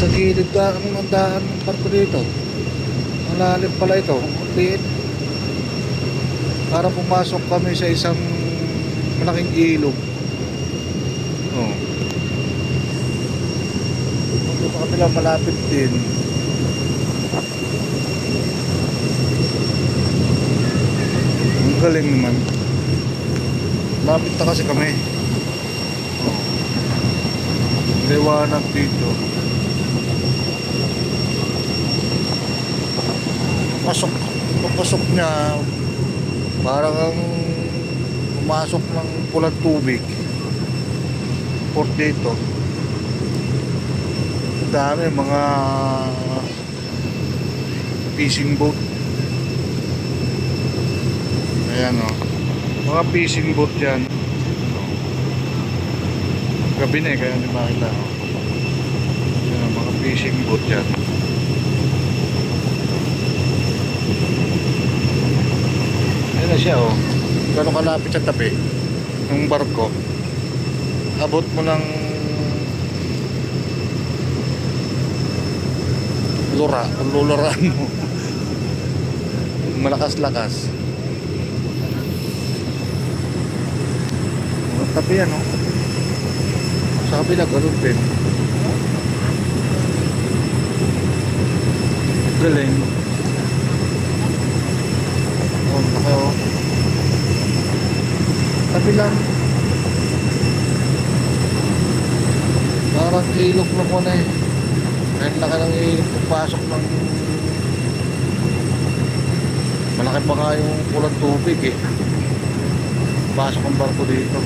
Sa gilid ka ang daan ng barko dito. Ang lalim pala ito. Ang liit. Para pumasok kami sa isang malaking ilog. Oh. Dito pa kami lang malapit din. Ang galing naman. Lapit na kasi kami. Oh. Liwanag dito. Pasok niya parang ang pumasok ng pulang tubig. Port dito. Dami mga fishing boat. Ayan o. Mga fishing boat yan. Gabi na kaya hindi makita o. Ayan, mga fishing boat yan. Ayan na siya o. Gano'ng kalapit sa tabi ng barko. Abot mo ng lura, kung luluraan mo. Malakas-lakas. Ang tabi yan o. Sa kabila gano'n din. Galing. Oh, laki o. Tabi lang. Parang ilog na po na eh. Kahit laki ng ilog pagpasok ng malaki pa nga yung pulang tubig eh. Pasok ang barko dito.